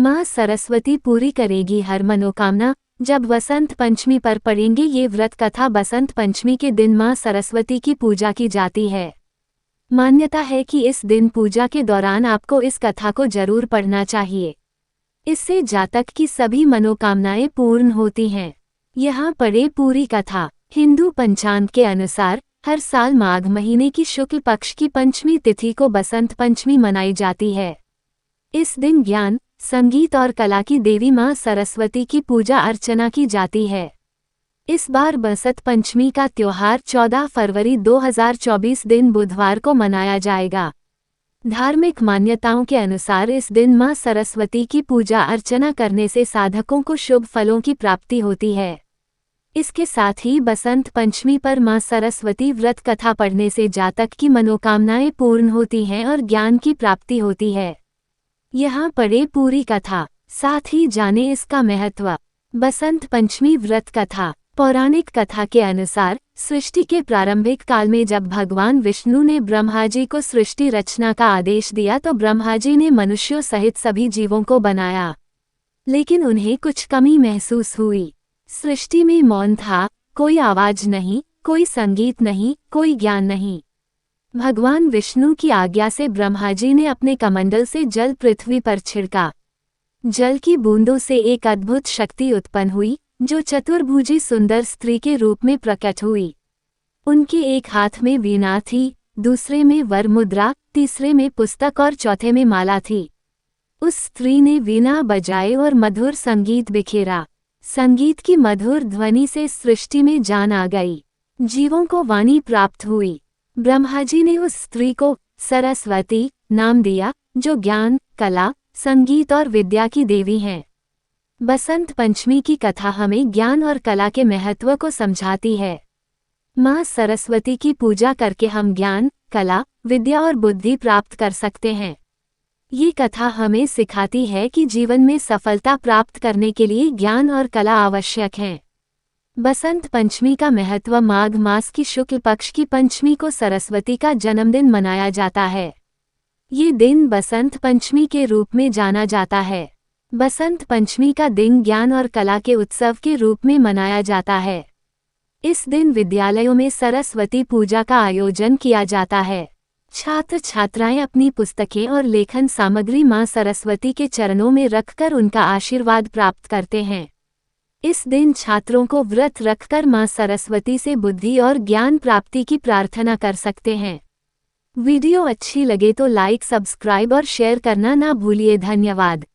माँ सरस्वती पूरी करेगी हर मनोकामना। जब वसंत पंचमी पर पढ़ेंगे ये व्रत कथा। बसंत पंचमी के दिन माँ सरस्वती की पूजा की जाती है। मान्यता है कि इस दिन पूजा के दौरान आपको इस कथा को जरूर पढ़ना चाहिए। इससे जातक की सभी मनोकामनाएं पूर्ण होती हैं। यहाँ पढ़े पूरी कथा। हिंदू पंचांग के अनुसार हर साल माघ महीने की शुक्ल पक्ष की पंचमी तिथि को बसंत पंचमी मनाई जाती है। इस दिन ज्ञान, संगीत और कला की देवी माँ सरस्वती की पूजा अर्चना की जाती है। इस बार बसंत पंचमी का त्योहार 14 फरवरी 2024 दिन बुधवार को मनाया जाएगा। धार्मिक मान्यताओं के अनुसार इस दिन माँ सरस्वती की पूजा अर्चना करने से साधकों को शुभ फलों की प्राप्ति होती है। इसके साथ ही बसंत पंचमी पर माँ सरस्वती व्रत कथा पढ़ने से जातक की मनोकामनाएं पूर्ण होती हैं और ज्ञान की प्राप्ति होती है। यहाँ पढ़े पूरी कथा, साथ ही जाने इसका महत्व। बसंत पंचमी व्रत कथा। पौराणिक कथा के अनुसार सृष्टि के प्रारंभिक काल में जब भगवान विष्णु ने ब्रह्मा जी को सृष्टि रचना का आदेश दिया तो ब्रह्मा जी ने मनुष्यों सहित सभी जीवों को बनाया, लेकिन उन्हें कुछ कमी महसूस हुई। सृष्टि में मौन था, कोई आवाज नहीं, कोई संगीत नहीं, कोई ज्ञान नहीं। भगवान विष्णु की आज्ञा से ब्रह्मा जी ने अपने कमंडल से जल पृथ्वी पर छिड़का। जल की बूंदों से एक अद्भुत शक्ति उत्पन्न हुई जो चतुर्भुजी सुंदर स्त्री के रूप में प्रकट हुई। उनके एक हाथ में वीणा थी, दूसरे में वर मुद्रा, तीसरे में पुस्तक और चौथे में माला थी। उस स्त्री ने वीणा बजाए और मधुर संगीत बिखेरा। संगीत की मधुर ध्वनि से सृष्टि में जान आ गई। जीवों को वाणी प्राप्त हुई। ब्रह्मा जी ने उस स्त्री को सरस्वती नाम दिया, जो ज्ञान, कला, संगीत और विद्या की देवी हैं। बसंत पंचमी की कथा हमें ज्ञान और कला के महत्व को समझाती है। माँ सरस्वती की पूजा करके हम ज्ञान, कला, विद्या और बुद्धि प्राप्त कर सकते हैं। ये कथा हमें सिखाती है कि जीवन में सफलता प्राप्त करने के लिए ज्ञान और कला आवश्यक हैं। बसंत पंचमी का महत्व। माघ मास की शुक्ल पक्ष की पंचमी को सरस्वती का जन्मदिन मनाया जाता है। ये दिन बसंत पंचमी के रूप में जाना जाता है। बसंत पंचमी का दिन ज्ञान और कला के उत्सव के रूप में मनाया जाता है। इस दिन विद्यालयों में सरस्वती पूजा का आयोजन किया जाता है। छात्र छात्राएं अपनी पुस्तकें और लेखन सामग्री मां सरस्वती के चरणों में रखकर उनका आशीर्वाद प्राप्त करते हैं। इस दिन छात्रों को व्रत रखकर मां सरस्वती से बुद्धि और ज्ञान प्राप्ति की प्रार्थना कर सकते हैं। वीडियो अच्छी लगे तो लाइक, सब्सक्राइब और शेयर करना ना भूलिए। धन्यवाद।